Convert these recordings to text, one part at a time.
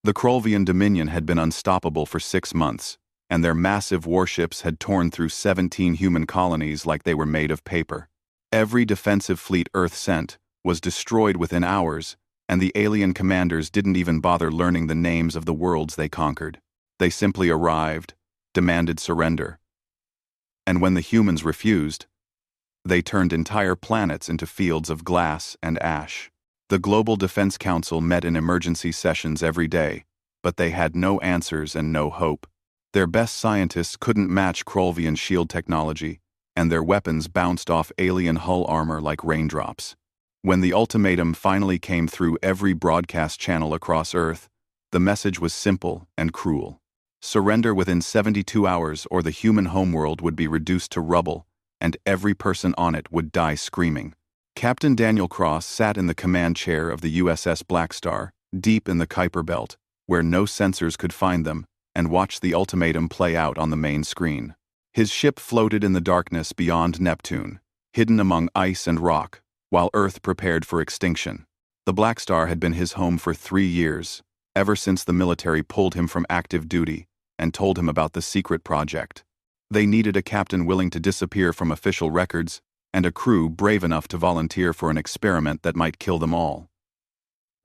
The Krolvian Dominion had been unstoppable for 6 months, and their massive warships had torn through 17 human colonies like they were made of paper. Every defensive fleet Earth sent was destroyed within hours, and the alien commanders didn't even bother learning the names of the worlds they conquered. They simply arrived, demanded surrender. And when the humans refused, they turned entire planets into fields of glass and ash. The Global Defense Council met in emergency sessions every day, but they had no answers and no hope. Their best scientists couldn't match Krolvian shield technology, and their weapons bounced off alien hull armor like raindrops. When the ultimatum finally came through every broadcast channel across Earth, the message was simple and cruel. Surrender within 72 hours or the human homeworld would be reduced to rubble, and every person on it would die screaming. Captain Daniel Cross sat in the command chair of the USS Blackstar, deep in the Kuiper Belt, where no sensors could find them, and watched the ultimatum play out on the main screen. His ship floated in the darkness beyond Neptune, hidden among ice and rock, while Earth prepared for extinction. The Blackstar had been his home for 3 years, ever since the military pulled him from active duty and told him about the secret project. They needed a captain willing to disappear from official records and a crew brave enough to volunteer for an experiment that might kill them all.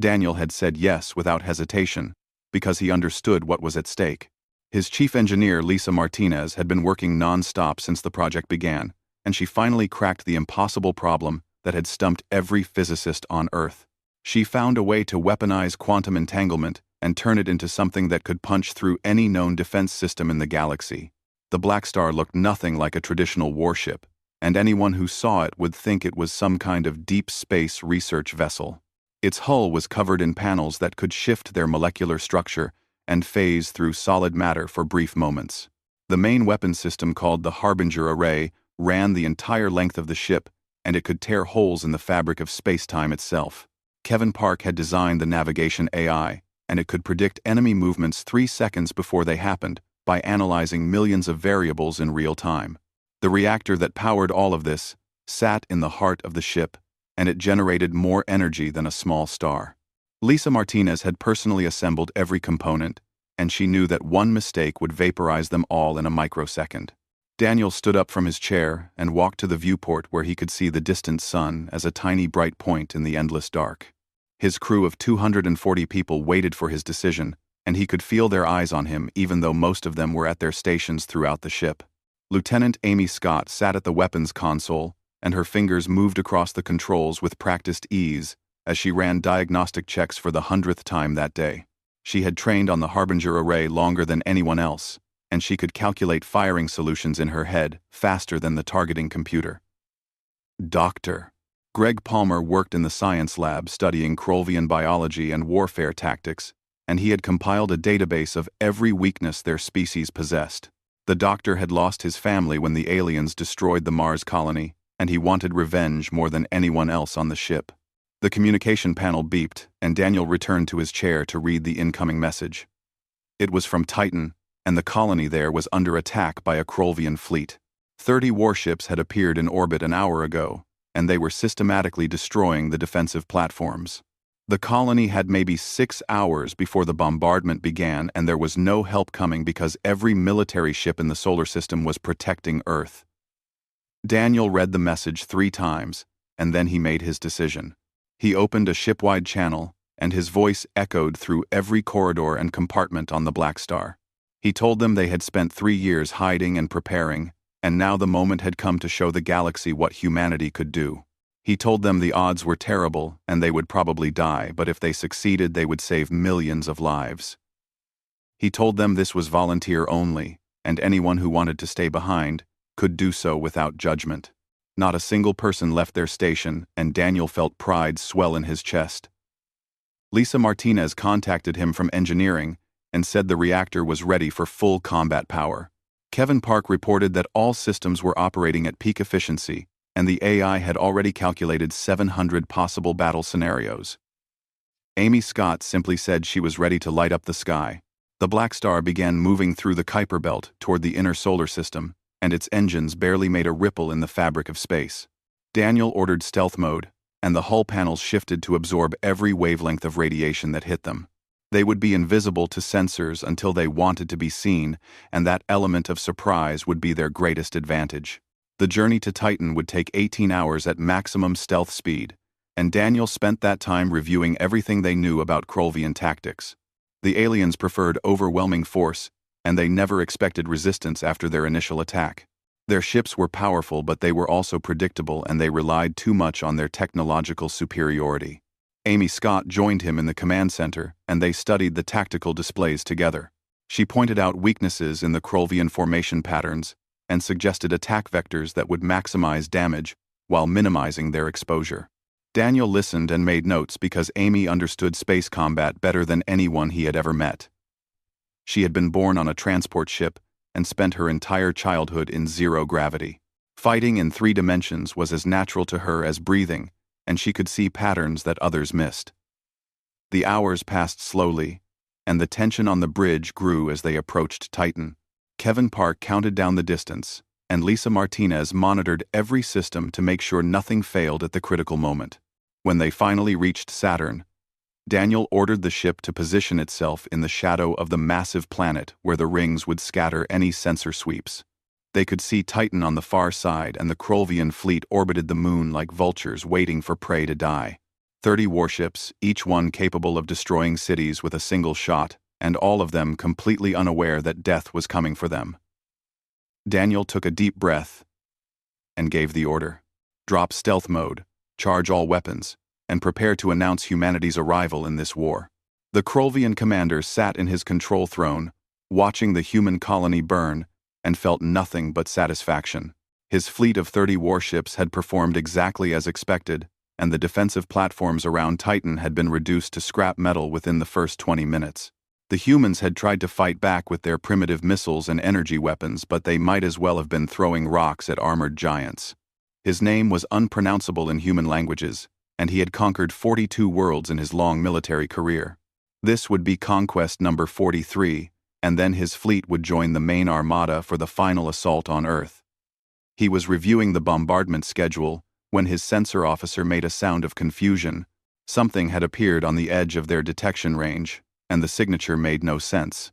Daniel had said yes without hesitation, because he understood what was at stake. His chief engineer, Lisa Martinez, had been working non-stop since the project began, and she finally cracked the impossible problem that had stumped every physicist on Earth. She found a way to weaponize quantum entanglement and turn it into something that could punch through any known defense system in the galaxy. The Blackstar looked nothing like a traditional warship, and anyone who saw it would think it was some kind of deep space research vessel. Its hull was covered in panels that could shift their molecular structure and phase through solid matter for brief moments. The main weapon system, called the Harbinger Array, ran the entire length of the ship, and it could tear holes in the fabric of space-time itself. Kevin Park had designed the navigation AI, and it could predict enemy movements 3 seconds before they happened by analyzing millions of variables in real time. The reactor that powered all of this sat in the heart of the ship, and it generated more energy than a small star. Lisa Martinez had personally assembled every component, and she knew that one mistake would vaporize them all in a microsecond. Daniel stood up from his chair and walked to the viewport where he could see the distant sun as a tiny bright point in the endless dark. His crew of 240 people waited for his decision, and he could feel their eyes on him even though most of them were at their stations throughout the ship. Lieutenant Amy Scott sat at the weapons console, and her fingers moved across the controls with practiced ease as she ran diagnostic checks for the 100th time that day. She had trained on the Harbinger Array longer than anyone else, and she could calculate firing solutions in her head faster than the targeting computer. Dr. Greg Palmer worked in the science lab studying Krolvian biology and warfare tactics, and he had compiled a database of every weakness their species possessed. The doctor had lost his family when the aliens destroyed the Mars colony, and he wanted revenge more than anyone else on the ship. The communication panel beeped, and Daniel returned to his chair to read the incoming message. It was from Titan, and the colony there was under attack by a Krolvian fleet. 30 warships had appeared in orbit an hour ago, and they were systematically destroying the defensive platforms. The colony had maybe 6 hours before the bombardment began, and there was no help coming because every military ship in the solar system was protecting Earth. Daniel read the message 3 times, and then he made his decision. He opened a shipwide channel, and his voice echoed through every corridor and compartment on the Blackstar. He told them they had spent 3 years hiding and preparing, and now the moment had come to show the galaxy what humanity could do. He told them the odds were terrible and they would probably die, but if they succeeded they would save millions of lives. He told them this was volunteer only, and anyone who wanted to stay behind could do so without judgment. Not a single person left their station, and Daniel felt pride swell in his chest. Lisa Martinez contacted him from engineering and said the reactor was ready for full combat power. Kevin Park reported that all systems were operating at peak efficiency, and the AI had already calculated 700 possible battle scenarios. Amy Scott simply said she was ready to light up the sky. The Blackstar began moving through the Kuiper Belt toward the inner solar system, and its engines barely made a ripple in the fabric of space. Daniel ordered stealth mode, and the hull panels shifted to absorb every wavelength of radiation that hit them. They would be invisible to sensors until they wanted to be seen, and that element of surprise would be their greatest advantage. The journey to Titan would take 18 hours at maximum stealth speed, and Daniel spent that time reviewing everything they knew about Krolvian tactics. The aliens preferred overwhelming force, and they never expected resistance after their initial attack. Their ships were powerful, but they were also predictable, and they relied too much on their technological superiority. Amy Scott joined him in the command center, and they studied the tactical displays together. She pointed out weaknesses in the Krolvian formation patterns and suggested attack vectors that would maximize damage while minimizing their exposure. Daniel listened and made notes because Amy understood space combat better than anyone he had ever met. She had been born on a transport ship and spent her entire childhood in zero gravity. Fighting in 3 dimensions was as natural to her as breathing, and she could see patterns that others missed. The hours passed slowly, and the tension on the bridge grew as they approached Titan. Kevin Park counted down the distance, and Lisa Martinez monitored every system to make sure nothing failed at the critical moment. When they finally reached Saturn, Daniel ordered the ship to position itself in the shadow of the massive planet where the rings would scatter any sensor sweeps. They could see Titan on the far side, and the Krolvian fleet orbited the moon like vultures waiting for prey to die. 30 warships, each one capable of destroying cities with a single shot, and all of them completely unaware that death was coming for them. Daniel took a deep breath and gave the order. Drop stealth mode, charge all weapons, and prepare to announce humanity's arrival in this war. The Krolvian commander sat in his control throne, watching the human colony burn, and felt nothing but satisfaction. His fleet of 30 warships had performed exactly as expected, and the defensive platforms around Titan had been reduced to scrap metal within the first 20 minutes. The humans had tried to fight back with their primitive missiles and energy weapons, but they might as well have been throwing rocks at armored giants. His name was unpronounceable in human languages, and he had conquered 42 worlds in his long military career. This would be conquest number 43, and then his fleet would join the main armada for the final assault on Earth. He was reviewing the bombardment schedule when his sensor officer made a sound of confusion. Something had appeared on the edge of their detection range, and the signature made no sense.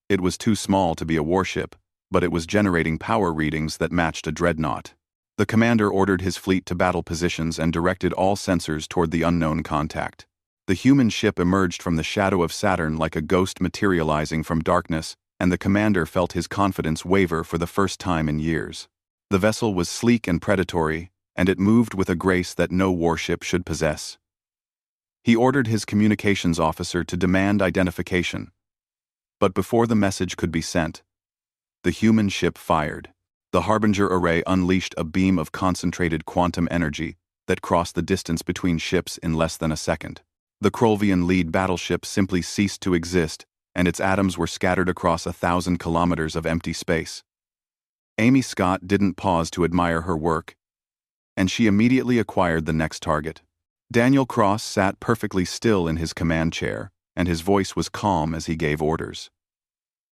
It was too small to be a warship, but it was generating power readings that matched a dreadnought. The commander ordered his fleet to battle positions and directed all sensors toward the unknown contact. The human ship emerged from the shadow of Saturn like a ghost materializing from darkness, and the commander felt his confidence waver for the first time in years. The vessel was sleek and predatory, and it moved with a grace that no warship should possess. He ordered his communications officer to demand identification. But before the message could be sent, the human ship fired. The Harbinger array unleashed a beam of concentrated quantum energy that crossed the distance between ships in less than a second. The Krolvian lead battleship simply ceased to exist, and its atoms were scattered across 1,000 kilometers of empty space. Amy Scott didn't pause to admire her work, and she immediately acquired the next target. Daniel Cross sat perfectly still in his command chair, and his voice was calm as he gave orders.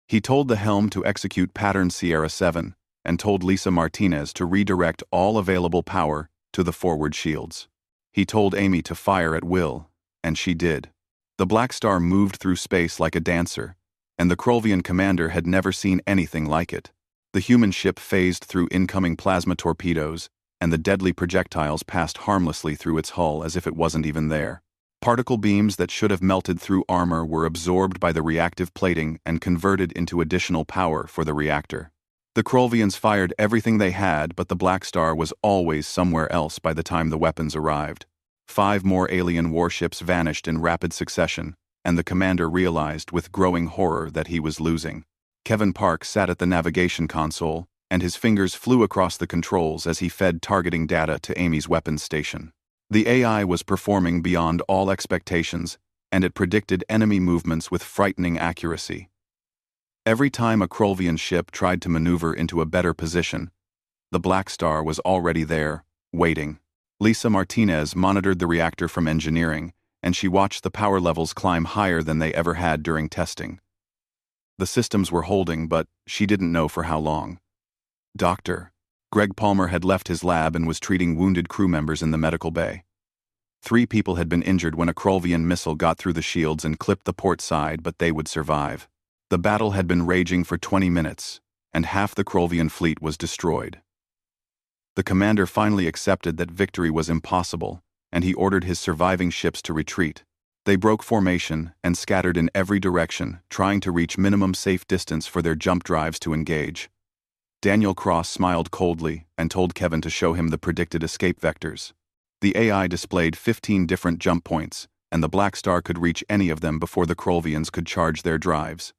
He told the helm to execute Pattern Sierra 7, and told Lisa Martinez to redirect all available power to the forward shields. He told Amy to fire at will, and she did. The blackstar moved through space like a dancer, and the Krolvian commander had never seen anything like it. The human ship phased through incoming plasma torpedoes, and the deadly projectiles passed harmlessly through its hull as if it wasn't even there. Particle beams that should have melted through armor were absorbed by the reactive plating and converted into additional power for the reactor. The Krolvians fired everything they had, but the blackstar was always somewhere else by the time the weapons arrived. 5 more alien warships vanished in rapid succession, and the commander realized with growing horror that he was losing. Kevin Park sat at the navigation console, and his fingers flew across the controls as he fed targeting data to Amy's weapons station. The AI was performing beyond all expectations, and it predicted enemy movements with frightening accuracy. Every time a Krolvian ship tried to maneuver into a better position, the blackstar was already there, waiting. Lisa Martinez monitored the reactor from engineering, and she watched the power levels climb higher than they ever had during testing. The systems were holding, but she didn't know for how long. Greg Palmer had left his lab and was treating wounded crew members in the medical bay. 3 people had been injured when a Krolvian missile got through the shields and clipped the port side, but they would survive. The battle had been raging for 20 minutes, and half the Krolvian fleet was destroyed. The commander finally accepted that victory was impossible, and he ordered his surviving ships to retreat. They broke formation and scattered in every direction, trying to reach minimum safe distance for their jump drives to engage. Daniel Cross smiled coldly and told Kevin to show him the predicted escape vectors. The AI displayed 15 different jump points, and the blackstar could reach any of them before the Krolvians could charge their drives.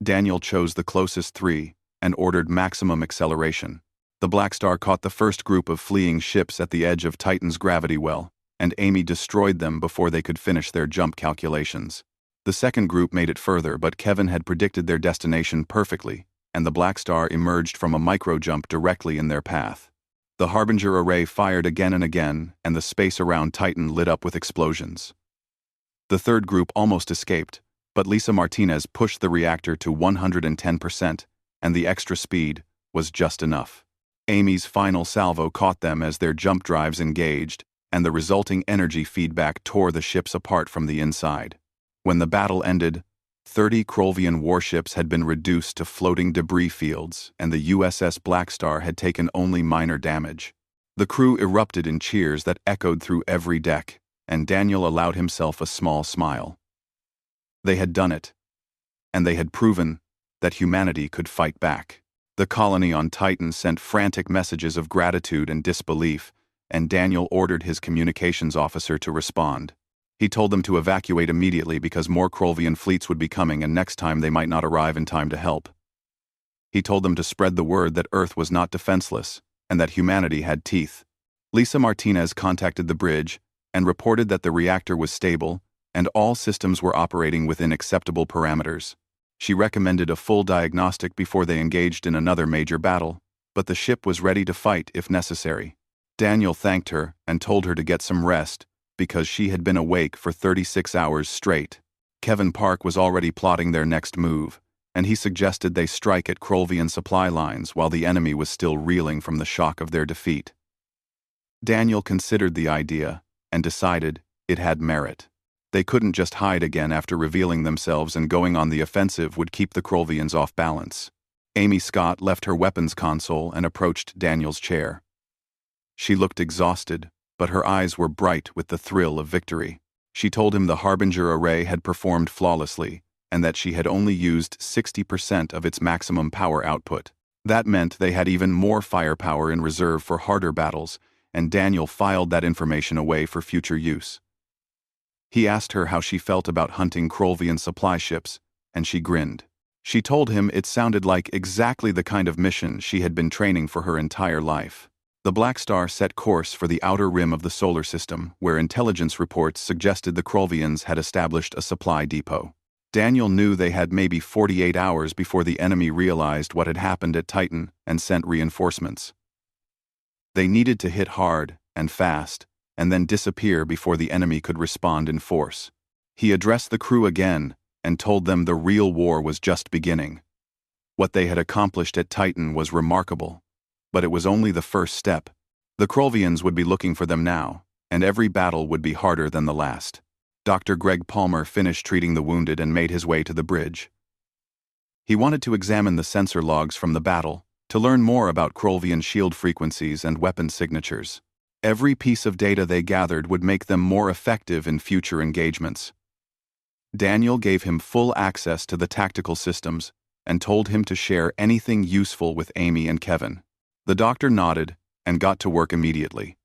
Daniel chose the closest 3 and ordered maximum acceleration. The blackstar caught the first group of fleeing ships at the edge of Titan's gravity well, and Amy destroyed them before they could finish their jump calculations. The second group made it further, but Kevin had predicted their destination perfectly, and the blackstar emerged from a micro-jump directly in their path. The Harbinger array fired again and again, and the space around Titan lit up with explosions. The third group almost escaped, but Lisa Martinez pushed the reactor to 110%, and the extra speed was just enough. Amy's final salvo caught them as their jump drives engaged, and the resulting energy feedback tore the ships apart from the inside. When the battle ended, 30 Krolvian warships had been reduced to floating debris fields, and the USS Blackstar had taken only minor damage. The crew erupted in cheers that echoed through every deck, and Daniel allowed himself a small smile. They had done it, and they had proven that humanity could fight back. The colony on Titan sent frantic messages of gratitude and disbelief, and Daniel ordered his communications officer to respond. He told them to evacuate immediately because more Krolvian fleets would be coming, and next time they might not arrive in time to help. He told them to spread the word that Earth was not defenseless, and that humanity had teeth. Lisa Martinez contacted the bridge and reported that the reactor was stable and all systems were operating within acceptable parameters. She recommended a full diagnostic before they engaged in another major battle, but the ship was ready to fight if necessary. Daniel thanked her and told her to get some rest, because she had been awake for 36 hours straight. Kevin Park was already plotting their next move, and he suggested they strike at Krolvian supply lines while the enemy was still reeling from the shock of their defeat. Daniel considered the idea and decided it had merit. They couldn't just hide again after revealing themselves, and going on the offensive would keep the Krolvians off balance. Amy Scott left her weapons console and approached Daniel's chair. She looked exhausted, but her eyes were bright with the thrill of victory. She told him the Harbinger array had performed flawlessly, and that she had only used 60% of its maximum power output. That meant they had even more firepower in reserve for harder battles, and Daniel filed that information away for future use. He asked her how she felt about hunting Krolvian supply ships, and she grinned. She told him it sounded like exactly the kind of mission she had been training for her entire life. The Blackstar set course for the outer rim of the solar system, where intelligence reports suggested the Krolvians had established a supply depot. Daniel knew they had maybe 48 hours before the enemy realized what had happened at Titan and sent reinforcements. They needed to hit hard and fast, and then disappear before the enemy could respond in force. He addressed the crew again and told them the real war was just beginning. What they had accomplished at Titan was remarkable, but it was only the first step. The Krolvians would be looking for them now, and every battle would be harder than the last. Dr. Greg Palmer finished treating the wounded and made his way to the bridge. He wanted to examine the sensor logs from the battle to learn more about Krolvian shield frequencies and weapon signatures. Every piece of data they gathered would make them more effective in future engagements. Daniel gave him full access to the tactical systems and told him to share anything useful with Amy and Kevin. The doctor nodded and got to work immediately.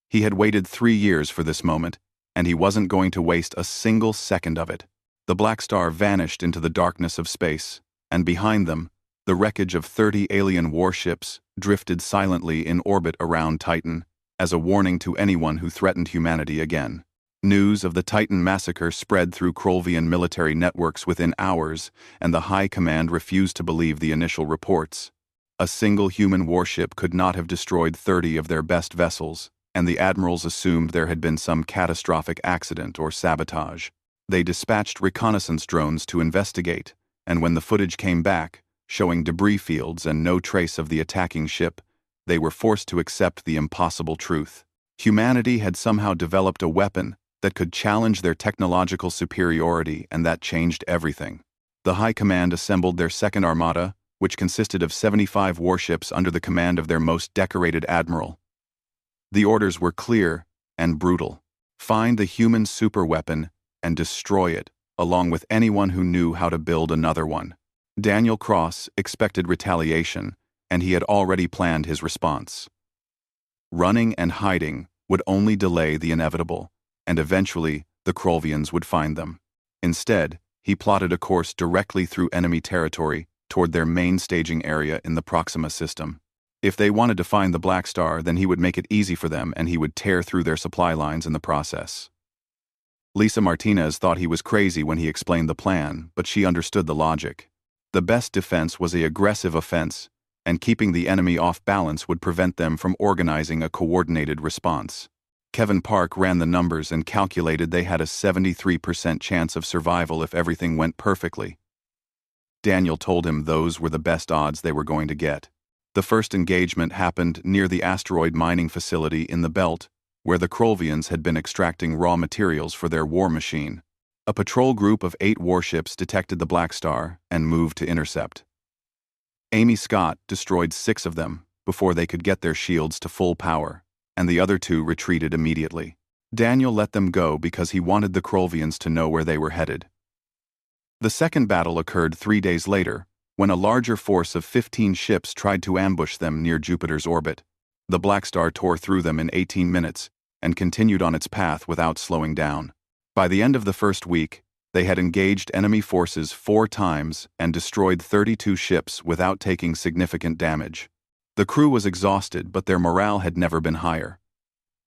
He had waited 3 years for this moment, and he wasn't going to waste a single second of it. The Blackstar vanished into the darkness of space, and behind them, the wreckage of 30 alien warships drifted silently in orbit around Titan, as a warning to anyone who threatened humanity again. News of the Titan massacre spread through Krolvian military networks within hours, and the High Command refused to believe the initial reports. A single human warship could not have destroyed 30 of their best vessels, and the admirals assumed there had been some catastrophic accident or sabotage. They dispatched reconnaissance drones to investigate, and when the footage came back, showing debris fields and no trace of the attacking ship, they were forced to accept the impossible truth. Humanity had somehow developed a weapon that could challenge their technological superiority, and that changed everything. The High Command assembled their second armada, which consisted of 75 warships under the command of their most decorated admiral. The orders were clear and brutal. Find the human superweapon and destroy it, along with anyone who knew how to build another one. Daniel Cross expected retaliation, and he had already planned his response. Running and hiding would only delay the inevitable, and eventually the Krolvians would find them. Instead, he plotted a course directly through enemy territory toward their main staging area in the Proxima system. If they wanted to find the Blackstar, then he would make it easy for them, and he would tear through their supply lines in the process. Lisa Martinez thought he was crazy when he explained the plan, but she understood the logic. The best defense was an aggressive offense, and keeping the enemy off balance would prevent them from organizing a coordinated response. Kevin Park ran the numbers and calculated they had a 73% chance of survival if everything went perfectly. Daniel told him those were the best odds they were going to get. The first engagement happened near the asteroid mining facility in the belt, where the Krolvians had been extracting raw materials for their war machine. A patrol group of 8 warships detected the Blackstar and moved to intercept. Amy Scott destroyed 6 of them before they could get their shields to full power, and the other 2 retreated immediately. Daniel let them go because he wanted the Krolvians to know where they were headed. The second battle occurred 3 days later, when a larger force of 15 ships tried to ambush them near Jupiter's orbit. The Blackstar tore through them in 18 minutes and continued on its path without slowing down. By the end of the first week, they had engaged enemy forces 4 times and destroyed 32 ships without taking significant damage. The crew was exhausted, but their morale had never been higher.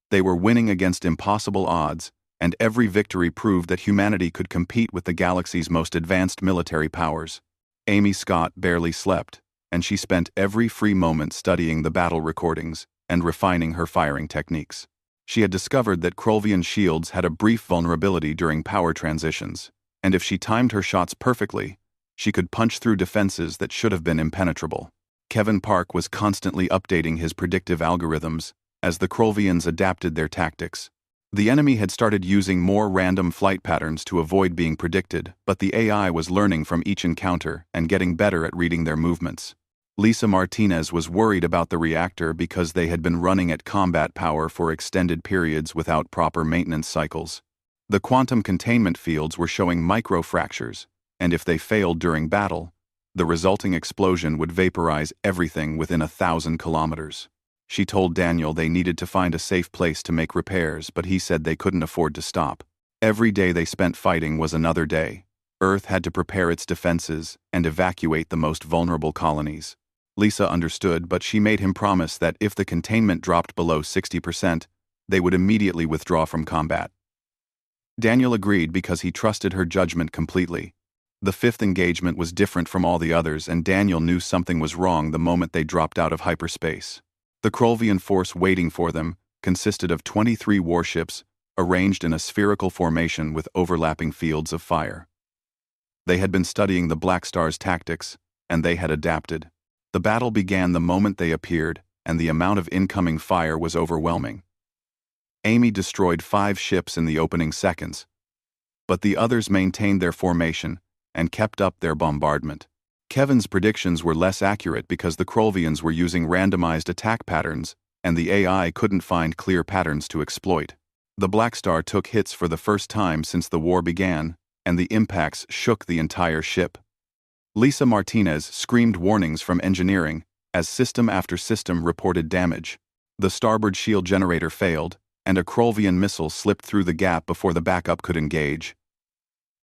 They were winning against impossible odds, and every victory proved that humanity could compete with the galaxy's most advanced military powers. Amy Scott barely slept, and she spent every free moment studying the battle recordings and refining her firing techniques. She had discovered that Krolvian shields had a brief vulnerability during power transitions, and if she timed her shots perfectly, she could punch through defenses that should have been impenetrable. Kevin Park was constantly updating his predictive algorithms as the Krolvians adapted their tactics. The enemy had started using more random flight patterns to avoid being predicted, but the AI was learning from each encounter and getting better at reading their movements. Lisa Martinez was worried about the reactor because they had been running at combat power for extended periods without proper maintenance cycles. The quantum containment fields were showing microfractures, and if they failed during battle, the resulting explosion would vaporize everything within 1,000 kilometers. She told Daniel they needed to find a safe place to make repairs, but he said they couldn't afford to stop. Every day they spent fighting was another day. Earth had to prepare its defenses and evacuate the most vulnerable colonies. Lisa understood, but she made him promise that if the containment dropped below 60%, they would immediately withdraw from combat. Daniel agreed because he trusted her judgment completely. The 5th engagement was different from all the others, and Daniel knew something was wrong the moment they dropped out of hyperspace. The Krolvian force waiting for them consisted of 23 warships arranged in a spherical formation with overlapping fields of fire. They had been studying the Blackstar's tactics, and they had adapted. The battle began the moment they appeared, and the amount of incoming fire was overwhelming. Amy destroyed 5 ships in the opening seconds, but the others maintained their formation and kept up their bombardment. Kevin's predictions were less accurate because the Krolvians were using randomized attack patterns, and the AI couldn't find clear patterns to exploit. The Blackstar took hits for the first time since the war began, and the impacts shook the entire ship. Lisa Martinez screamed warnings from engineering as system after system reported damage. The starboard shield generator failed, and a Krolvian missile slipped through the gap before the backup could engage.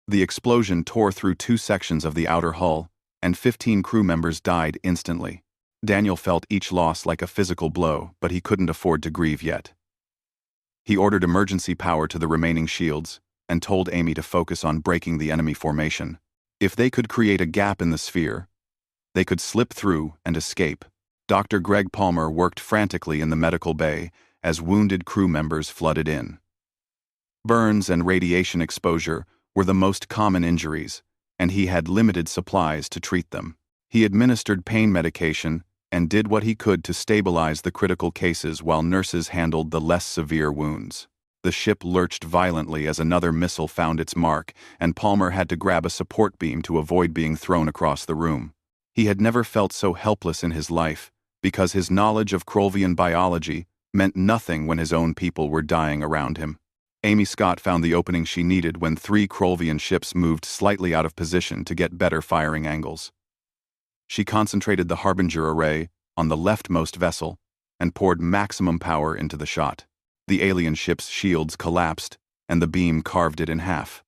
The explosion tore through 2 sections of the outer hull, and 15 crew members died instantly. Daniel felt each loss like a physical blow, but he couldn't afford to grieve yet. He ordered emergency power to the remaining shields and told Amy to focus on breaking the enemy formation. If they could create a gap in the sphere, they could slip through and escape. Dr. Greg Palmer worked frantically in the medical bay as wounded crew members flooded in. Burns and radiation exposure were the most common injuries, and he had limited supplies to treat them. He administered pain medication and did what he could to stabilize the critical cases while nurses handled the less severe wounds. The ship lurched violently as another missile found its mark, and Palmer had to grab a support beam to avoid being thrown across the room. He had never felt so helpless in his life, because his knowledge of Krolvian biology meant nothing when his own people were dying around him. Amy Scott found the opening she needed when 3 Krolvian ships moved slightly out of position to get better firing angles. She concentrated the Harbinger array on the leftmost vessel and poured maximum power into the shot. The alien ship's shields collapsed, and the beam carved it in half.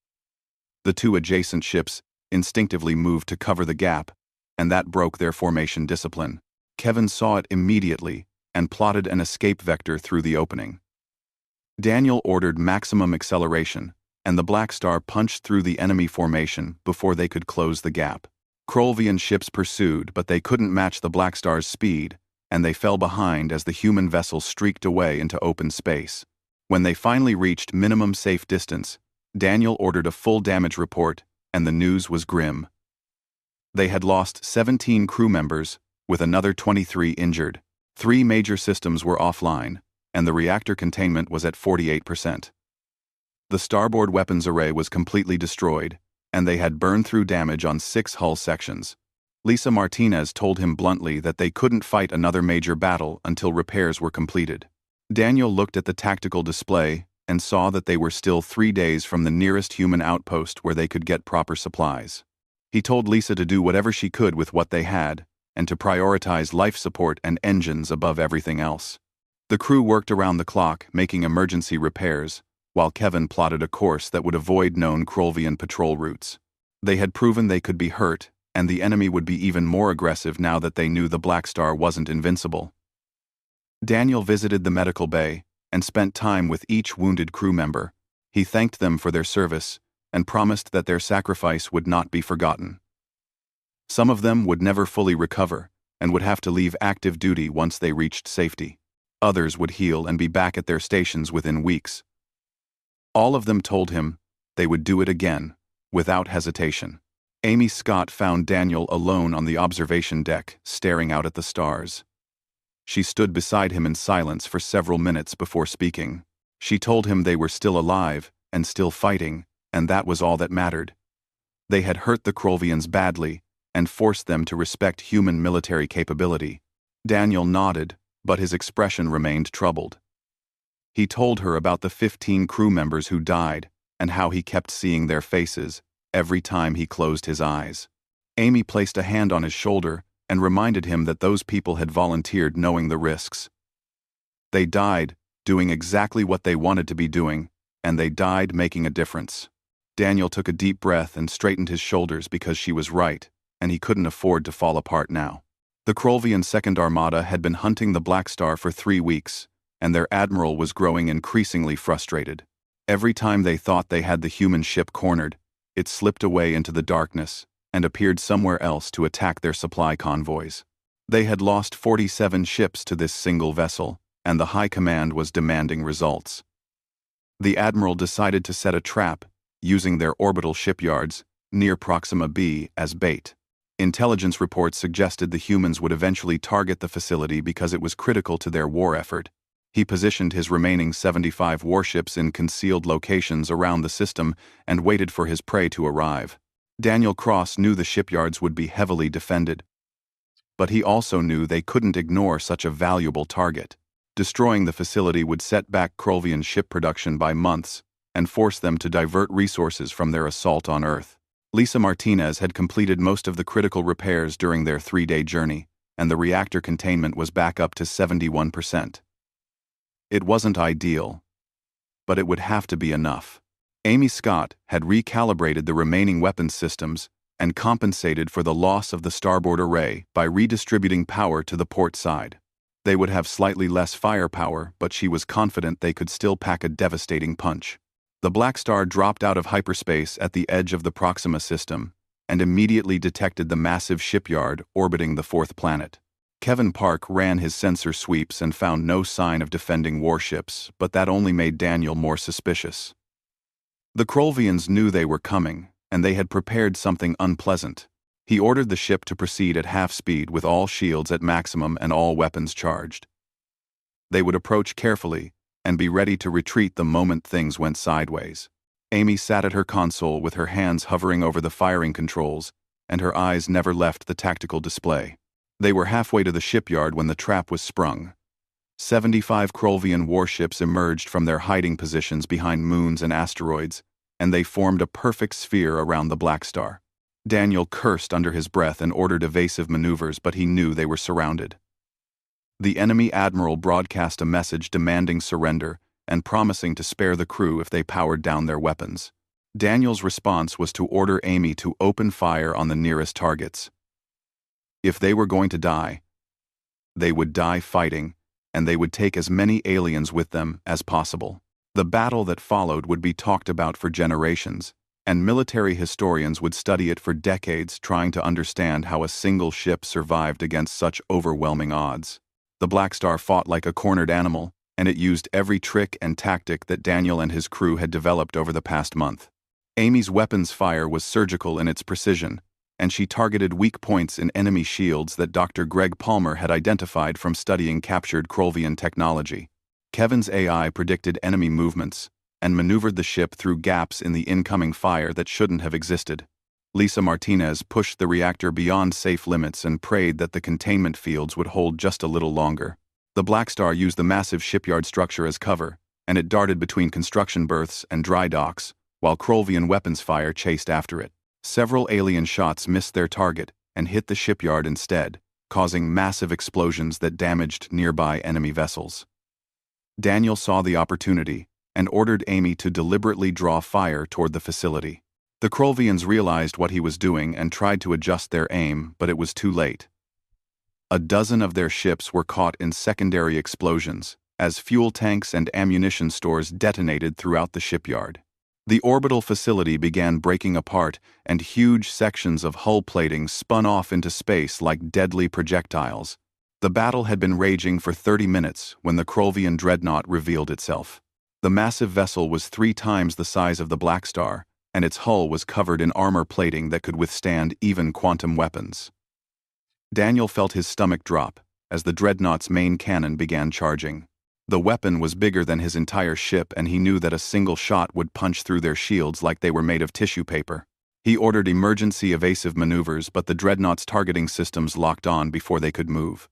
The 2 adjacent ships instinctively moved to cover the gap, and that broke their formation discipline. Kevin saw it immediately and plotted an escape vector through the opening. Daniel ordered maximum acceleration, and the blackstar punched through the enemy formation before they could close the gap. Krolvian ships pursued, but they couldn't match the blackstar's speed, and they fell behind as the human vessel streaked away into open space. When they finally reached minimum safe distance, Daniel ordered a full damage report, and the news was grim. They had lost 17 crew members, with another 23 injured. 3 major systems were offline, and the reactor containment was at 48%. The starboard weapons array was completely destroyed, and they had burned through damage on 6 hull sections. Lisa Martinez told him bluntly that they couldn't fight another major battle until repairs were completed. Daniel looked at the tactical display and saw that they were still 3 days from the nearest human outpost where they could get proper supplies. He told Lisa to do whatever she could with what they had, and to prioritize life support and engines above everything else. The crew worked around the clock, making emergency repairs, while Kevin plotted a course that would avoid known Krolvian patrol routes. They had proven they could be hurt, and the enemy would be even more aggressive now that they knew the blackstar wasn't invincible. Daniel visited the medical bay and spent time with each wounded crew member. He thanked them for their service and promised that their sacrifice would not be forgotten. Some of them would never fully recover and would have to leave active duty once they reached safety. Others would heal and be back at their stations within weeks. All of them told him they would do it again, without hesitation. Amy Scott found Daniel alone on the observation deck, staring out at the stars. She stood beside him in silence for several minutes before speaking. She told him they were still alive and still fighting, and that was all that mattered. They had hurt the Krolvians badly and forced them to respect human military capability. Daniel nodded, but his expression remained troubled. He told her about the 15 crew members who died and how he kept seeing their faces every time he closed his eyes. Amy placed a hand on his shoulder and reminded him that those people had volunteered knowing the risks. They died doing exactly what they wanted to be doing, and they died making a difference. Daniel took a deep breath and straightened his shoulders because she was right, and he couldn't afford to fall apart now. The Krolvian Second Armada had been hunting the Blackstar for 3 weeks, and their admiral was growing increasingly frustrated. Every time they thought they had the human ship cornered, it slipped away into the darkness and appeared somewhere else to attack their supply convoys. They had lost 47 ships to this single vessel, and the High Command was demanding results. The admiral decided to set a trap, using their orbital shipyards near Proxima B as bait. Intelligence reports suggested the humans would eventually target the facility because it was critical to their war effort. He positioned his remaining 75 warships in concealed locations around the system and waited for his prey to arrive. Daniel Cross knew the shipyards would be heavily defended, but he also knew they couldn't ignore such a valuable target. Destroying the facility would set back Krolvian ship production by months and force them to divert resources from their assault on Earth. Lisa Martinez had completed most of the critical repairs during their 3-day journey, and the reactor containment was back up to 71%. It wasn't ideal, but it would have to be enough. Amy Scott had recalibrated the remaining weapons systems and compensated for the loss of the starboard array by redistributing power to the port side. They would have slightly less firepower, but she was confident they could still pack a devastating punch. The Blackstar dropped out of hyperspace at the edge of the Proxima system and immediately detected the massive shipyard orbiting the 4th planet. Kevin Park ran his sensor sweeps and found no sign of defending warships, but that only made Daniel more suspicious. The Krolvians knew they were coming, and they had prepared something unpleasant. He ordered the ship to proceed at half speed with all shields at maximum and all weapons charged. They would approach carefully and be ready to retreat the moment things went sideways. Amy sat at her console with her hands hovering over the firing controls, and her eyes never left the tactical display. They were halfway to the shipyard when the trap was sprung. 75 Krolvian warships emerged from their hiding positions behind moons and asteroids, and they formed a perfect sphere around the blackstar. Daniel cursed under his breath and ordered evasive maneuvers, but he knew they were surrounded. The enemy admiral broadcast a message demanding surrender and promising to spare the crew if they powered down their weapons. Daniel's response was to order Amy to open fire on the nearest targets. If they were going to die, they would die fighting, and they would take as many aliens with them as possible. The battle that followed would be talked about for generations, and military historians would study it for decades, trying to understand how a single ship survived against such overwhelming odds. The blackstar fought like a cornered animal, and it used every trick and tactic that Daniel and his crew had developed over the past month. Amy's weapons fire was surgical in its precision, and she targeted weak points in enemy shields that Dr. Greg Palmer had identified from studying captured Krolvian technology. Kevin's AI predicted enemy movements and maneuvered the ship through gaps in the incoming fire that shouldn't have existed. Lisa Martinez pushed the reactor beyond safe limits and prayed that the containment fields would hold just a little longer. The blackstar used the massive shipyard structure as cover, and it darted between construction berths and dry docks, while Krolvian weapons fire chased after it. Several alien shots missed their target and hit the shipyard instead, causing massive explosions that damaged nearby enemy vessels. Daniel saw the opportunity and ordered Amy to deliberately draw fire toward the facility. The Krolvians realized what he was doing and tried to adjust their aim, but it was too late. A dozen of their ships were caught in secondary explosions, as fuel tanks and ammunition stores detonated throughout the shipyard. The orbital facility began breaking apart, and huge sections of hull plating spun off into space like deadly projectiles. The battle had been raging for 30 minutes when the Krolvian dreadnought revealed itself. The massive vessel was 3 times the size of the blackstar, and its hull was covered in armor plating that could withstand even quantum weapons. Daniel felt his stomach drop as the dreadnought's main cannon began charging. The weapon was bigger than his entire ship, and he knew that a single shot would punch through their shields like they were made of tissue paper. He ordered emergency evasive maneuvers, but the dreadnought's targeting systems locked on before they could move.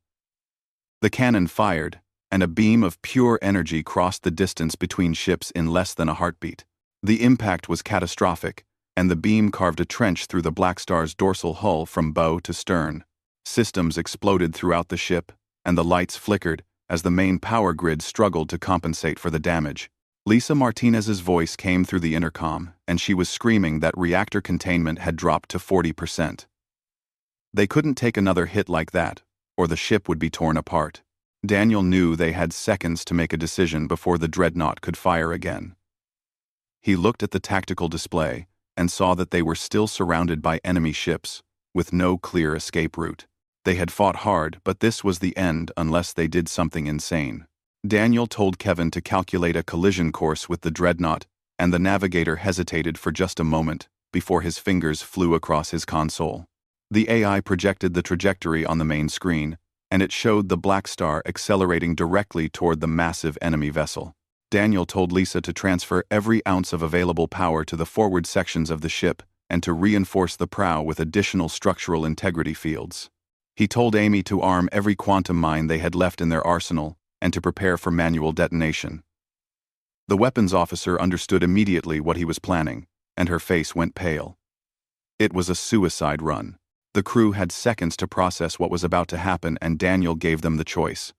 The cannon fired, and a beam of pure energy crossed the distance between ships in less than a heartbeat. The impact was catastrophic, and the beam carved a trench through the blackstar's dorsal hull from bow to stern. Systems exploded throughout the ship, and the lights flickered as the main power grid struggled to compensate for the damage. Lisa Martinez's voice came through the intercom, and she was screaming that reactor containment had dropped to 40%. They couldn't take another hit like that, or the ship would be torn apart. Daniel knew they had seconds to make a decision before the dreadnought could fire again. He looked at the tactical display and saw that they were still surrounded by enemy ships, with no clear escape route. They had fought hard, but this was the end unless they did something insane. Daniel told Kevin to calculate a collision course with the dreadnought, and the navigator hesitated for just a moment before his fingers flew across his console. The AI projected the trajectory on the main screen, and it showed the blackstar accelerating directly toward the massive enemy vessel. Daniel told Lisa to transfer every ounce of available power to the forward sections of the ship and to reinforce the prow with additional structural integrity fields. He told Amy to arm every quantum mine they had left in their arsenal and to prepare for manual detonation. The weapons officer understood immediately what he was planning, and her face went pale. It was a suicide run. The crew had seconds to process what was about to happen, and Daniel gave them the choice.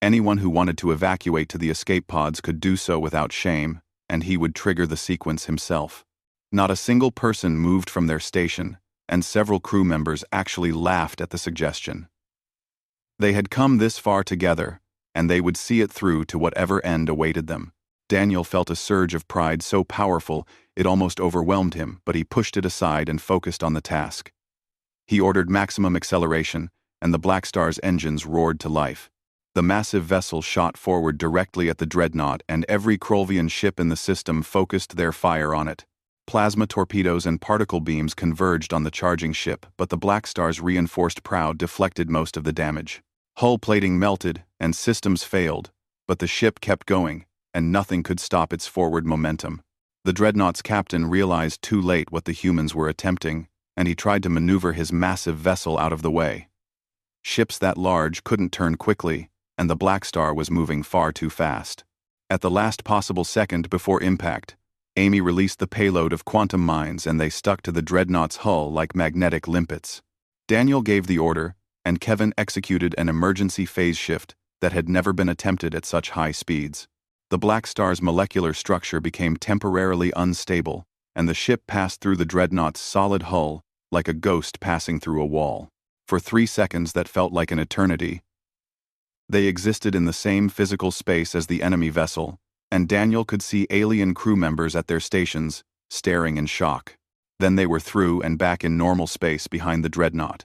Anyone who wanted to evacuate to the escape pods could do so without shame, and he would trigger the sequence himself. Not a single person moved from their station, and several crew members actually laughed at the suggestion. They had come this far together, and they would see it through to whatever end awaited them. Daniel felt a surge of pride so powerful it almost overwhelmed him, but he pushed it aside and focused on the task. He ordered maximum acceleration, and the blackstar's engines roared to life. The massive vessel shot forward directly at the dreadnought, and every Krolvian ship in the system focused their fire on it. Plasma torpedoes and particle beams converged on the charging ship, but the blackstar's reinforced prow deflected most of the damage. Hull plating melted, and systems failed, but the ship kept going, and nothing could stop its forward momentum. The dreadnought's captain realized too late what the humans were attempting, and he tried to maneuver his massive vessel out of the way. Ships that large couldn't turn quickly, and the blackstar was moving far too fast. At the last possible second before impact, Amy released the payload of quantum mines and they stuck to the dreadnought's hull like magnetic limpets. Daniel gave the order, and Kevin executed an emergency phase shift that had never been attempted at such high speeds. The blackstar's molecular structure became temporarily unstable, and the ship passed through the dreadnought's solid hull like a ghost passing through a wall. For 3 seconds that felt like an eternity, they existed in the same physical space as the enemy vessel, and Daniel could see alien crew members at their stations, staring in shock. Then they were through and back in normal space behind the dreadnought.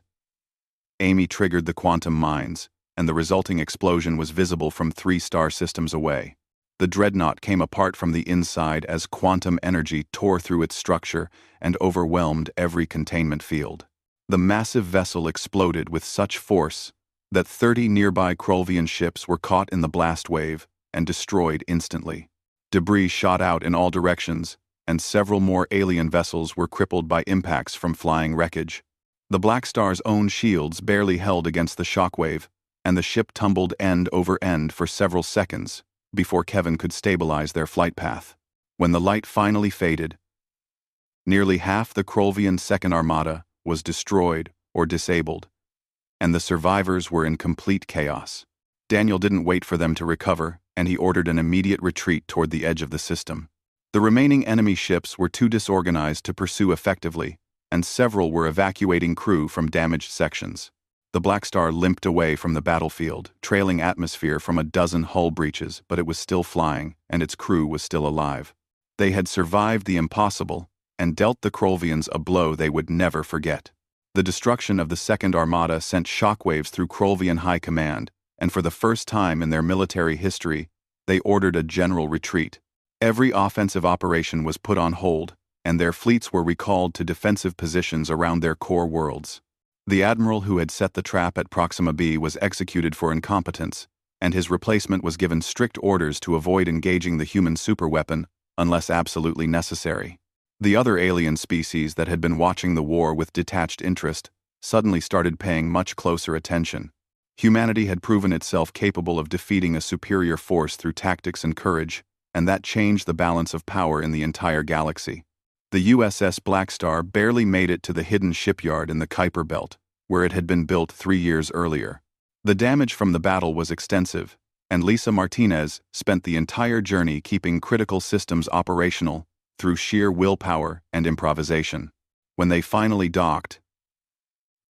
Amy triggered the quantum mines, and the resulting explosion was visible from 3 star systems away. The dreadnought came apart from the inside as quantum energy tore through its structure and overwhelmed every containment field. The massive vessel exploded with such force that 30 nearby Krolvian ships were caught in the blast wave and destroyed instantly. Debris shot out in all directions, and several more alien vessels were crippled by impacts from flying wreckage. The blackstar's own shields barely held against the shockwave, and the ship tumbled end over end for several seconds before Kevin could stabilize their flight path. When the light finally faded, nearly half the Krolvian Second Armada was destroyed or disabled, and the survivors were in complete chaos. Daniel didn't wait for them to recover, and he ordered an immediate retreat toward the edge of the system. The remaining enemy ships were too disorganized to pursue effectively, and several were evacuating crew from damaged sections. The blackstar limped away from the battlefield, trailing atmosphere from a dozen hull breaches, but it was still flying, and its crew was still alive. They had survived the impossible, and dealt the Krolvians a blow they would never forget. The destruction of the Second Armada sent shockwaves through Krolvian High Command, and for the first time in their military history, they ordered a general retreat. Every offensive operation was put on hold, and their fleets were recalled to defensive positions around their core worlds. The admiral who had set the trap at Proxima B was executed for incompetence, and his replacement was given strict orders to avoid engaging the human superweapon unless absolutely necessary. The other alien species that had been watching the war with detached interest suddenly started paying much closer attention. Humanity had proven itself capable of defeating a superior force through tactics and courage, and that changed the balance of power in the entire galaxy. The USS Blackstar barely made it to the hidden shipyard in the Kuiper Belt, where it had been built 3 years earlier. The damage from the battle was extensive, and Lisa Martinez spent the entire journey keeping critical systems operational through sheer willpower and improvisation. When they finally docked,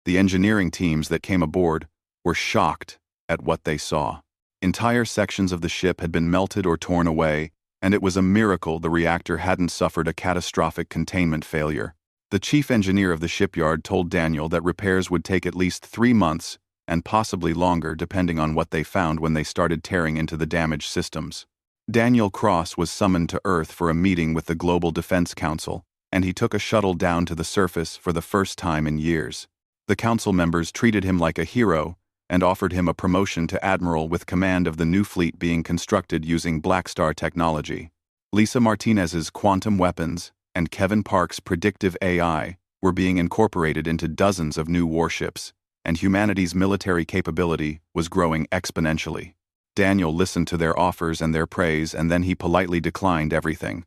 the engineering teams that came aboard were shocked at what they saw. Entire sections of the ship had been melted or torn away, and it was a miracle the reactor hadn't suffered a catastrophic containment failure. The chief engineer of the shipyard told Daniel that repairs would take at least 3 months, and possibly longer depending on what they found when they started tearing into the damaged systems. Daniel Cross was summoned to Earth for a meeting with the Global Defense Council, and he took a shuttle down to the surface for the first time in years. The council members treated him like a hero and offered him a promotion to admiral with command of the new fleet being constructed using blackstar technology. Lisa Martinez's quantum weapons and Kevin Park's predictive AI were being incorporated into dozens of new warships, and humanity's military capability was growing exponentially. Daniel listened to their offers and their praise, and then he politely declined everything.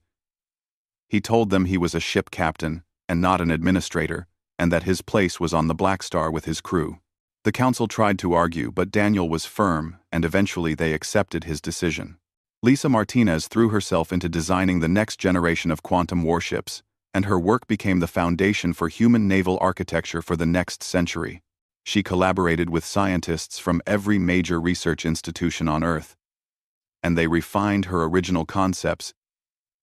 He told them he was a ship captain and not an administrator, and that his place was on the Blackstar with his crew. The council tried to argue, but Daniel was firm, and eventually they accepted his decision. Lisa Martinez threw herself into designing the next generation of quantum warships, and her work became the foundation for human naval architecture for the next century. She collaborated with scientists from every major research institution on Earth, and they refined her original concepts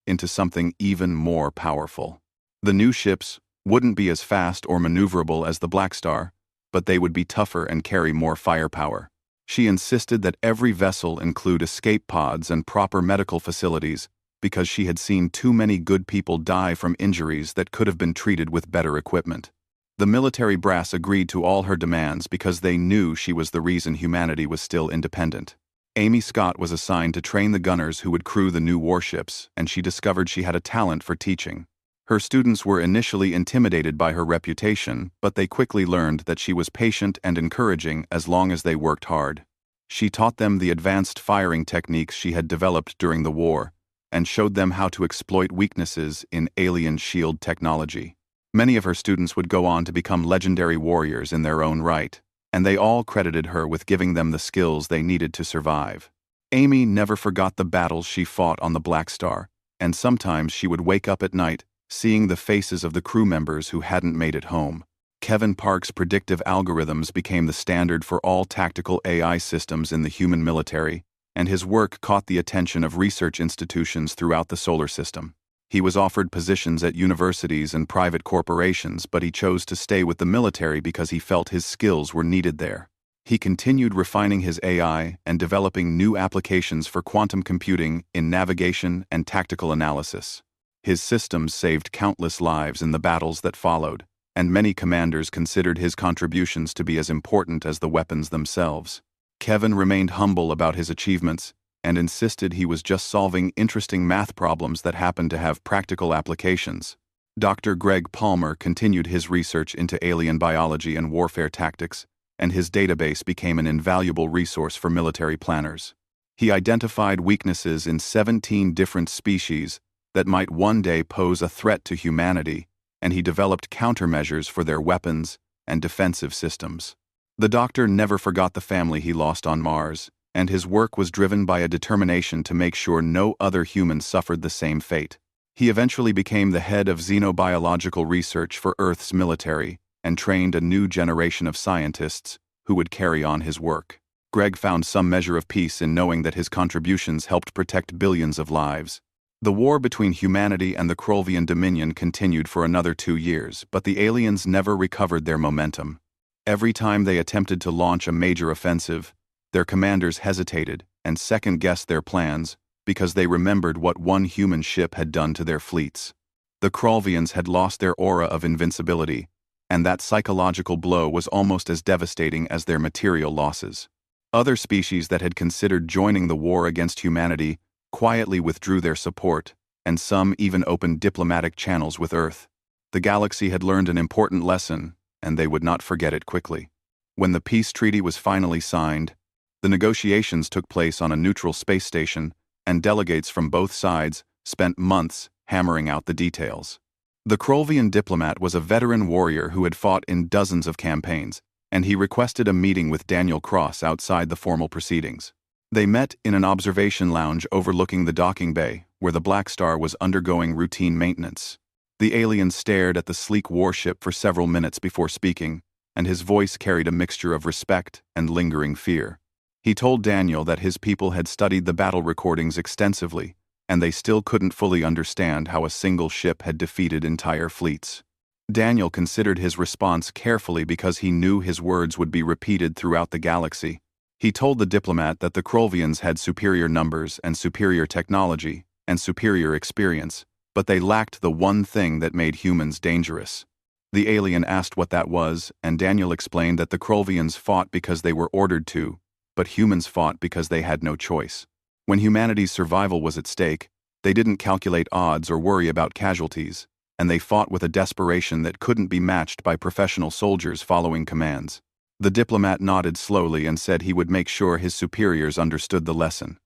into something even more powerful. The new ships wouldn't be as fast or maneuverable as the Blackstar, but they would be tougher and carry more firepower. She insisted that every vessel include escape pods and proper medical facilities because she had seen too many good people die from injuries that could have been treated with better equipment. The military brass agreed to all her demands because they knew she was the reason humanity was still independent. Amy Scott was assigned to train the gunners who would crew the new warships, and she discovered she had a talent for teaching. Her students were initially intimidated by her reputation, but they quickly learned that she was patient and encouraging as long as they worked hard. She taught them the advanced firing techniques she had developed during the war, and showed them how to exploit weaknesses in alien shield technology. Many of her students would go on to become legendary warriors in their own right, and they all credited her with giving them the skills they needed to survive. Amy never forgot the battles she fought on the Blackstar, and sometimes she would wake up at night seeing the faces of the crew members who hadn't made it home. Kevin Park's predictive algorithms became the standard for all tactical AI systems in the human military, and his work caught the attention of research institutions throughout the solar system. He was offered positions at universities and private corporations, but he chose to stay with the military because he felt his skills were needed there. He continued refining his AI and developing new applications for quantum computing in navigation and tactical analysis. His systems saved countless lives in the battles that followed, and many commanders considered his contributions to be as important as the weapons themselves. Kevin remained humble about his achievements and insisted he was just solving interesting math problems that happened to have practical applications. Dr. Greg Palmer continued his research into alien biology and warfare tactics, and his database became an invaluable resource for military planners. He identified weaknesses in 17 different species that might one day pose a threat to humanity, and he developed countermeasures for their weapons and defensive systems. The doctor never forgot the family he lost on Mars, and his work was driven by a determination to make sure no other humans suffered the same fate. He eventually became the head of xenobiological research for Earth's military and trained a new generation of scientists who would carry on his work. Greg found some measure of peace in knowing that his contributions helped protect billions of lives. The war between humanity and the Krolvian Dominion continued for another 2 years, but the aliens never recovered their momentum. Every time they attempted to launch a major offensive, their commanders hesitated and second-guessed their plans because they remembered what one human ship had done to their fleets. The Krolvians had lost their aura of invincibility, and that psychological blow was almost as devastating as their material losses. Other species that had considered joining the war against humanity quietly withdrew their support, and some even opened diplomatic channels with Earth. The galaxy had learned an important lesson, and they would not forget it quickly. When the peace treaty was finally signed, the negotiations took place on a neutral space station, and delegates from both sides spent months hammering out the details. The Krolvian diplomat was a veteran warrior who had fought in dozens of campaigns, and he requested a meeting with Daniel Cross outside the formal proceedings. They met in an observation lounge overlooking the docking bay, where the Blackstar was undergoing routine maintenance. The alien stared at the sleek warship for several minutes before speaking, and his voice carried a mixture of respect and lingering fear. He told Daniel that his people had studied the battle recordings extensively, and they still couldn't fully understand how a single ship had defeated entire fleets. Daniel considered his response carefully because he knew his words would be repeated throughout the galaxy. He told the diplomat that the Krolvians had superior numbers and superior technology and superior experience, but they lacked the one thing that made humans dangerous. The alien asked what that was, and Daniel explained that the Krolvians fought because they were ordered to, but humans fought because they had no choice. When humanity's survival was at stake, they didn't calculate odds or worry about casualties, and they fought with a desperation that couldn't be matched by professional soldiers following commands. The diplomat nodded slowly and said he would make sure his superiors understood the lesson.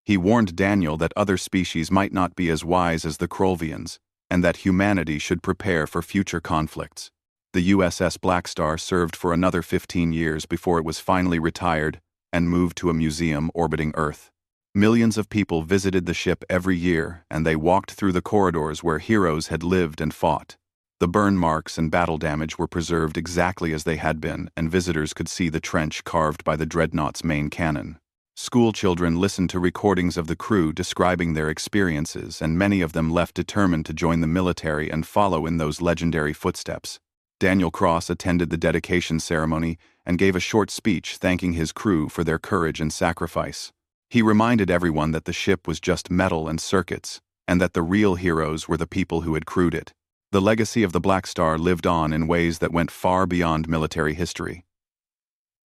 He warned Daniel that other species might not be as wise as the Krolvians, and that humanity should prepare for future conflicts. The USS Blackstar served for another 15 years before it was finally retired and moved to a museum orbiting Earth. Millions of people visited the ship every year, and they walked through the corridors where heroes had lived and fought. The burn marks and battle damage were preserved exactly as they had been, and visitors could see the trench carved by the dreadnought's main cannon. School children listened to recordings of the crew describing their experiences, and many of them left determined to join the military and follow in those legendary footsteps. Daniel Cross attended the dedication ceremony and gave a short speech thanking his crew for their courage and sacrifice. He reminded everyone that the ship was just metal and circuits, and that the real heroes were the people who had crewed it. The legacy of the Black Star lived on in ways that went far beyond military history.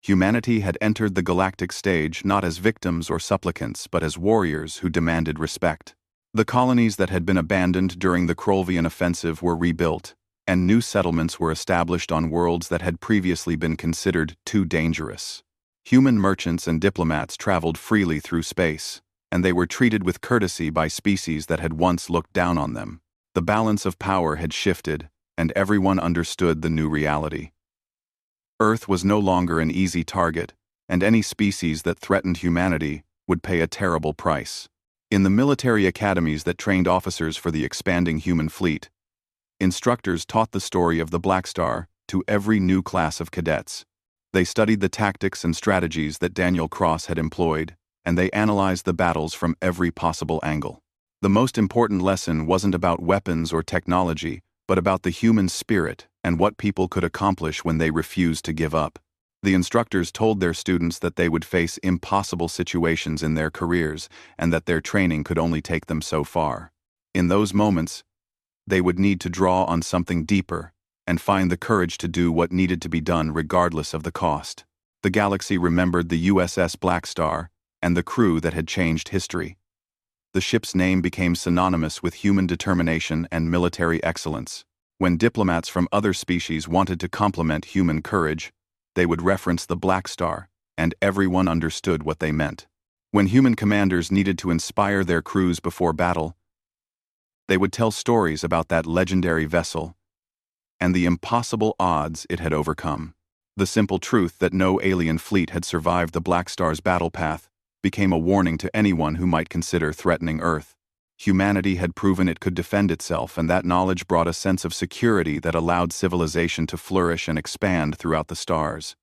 Humanity had entered the galactic stage not as victims or supplicants, but as warriors who demanded respect. The colonies that had been abandoned during the Krolvian offensive were rebuilt, and new settlements were established on worlds that had previously been considered too dangerous. Human merchants and diplomats traveled freely through space, and they were treated with courtesy by species that had once looked down on them. The balance of power had shifted, and everyone understood the new reality. Earth was no longer an easy target, and any species that threatened humanity would pay a terrible price. In the military academies that trained officers for the expanding human fleet, instructors taught the story of the Black Star to every new class of cadets. They studied the tactics and strategies that Daniel Cross had employed, and they analyzed the battles from every possible angle. The most important lesson wasn't about weapons or technology, but about the human spirit and what people could accomplish when they refused to give up. The instructors told their students that they would face impossible situations in their careers and that their training could only take them so far. In those moments, they would need to draw on something deeper and find the courage to do what needed to be done regardless of the cost. The galaxy remembered the USS Black Star and the crew that had changed history. The ship's name became synonymous with human determination and military excellence. When diplomats from other species wanted to compliment human courage, they would reference the Black Star, and everyone understood what they meant. When human commanders needed to inspire their crews before battle, they would tell stories about that legendary vessel and the impossible odds it had overcome. The simple truth that no alien fleet had survived the Black Star's battle path became a warning to anyone who might consider threatening Earth. Humanity had proven it could defend itself, and that knowledge brought a sense of security that allowed civilization to flourish and expand throughout the stars.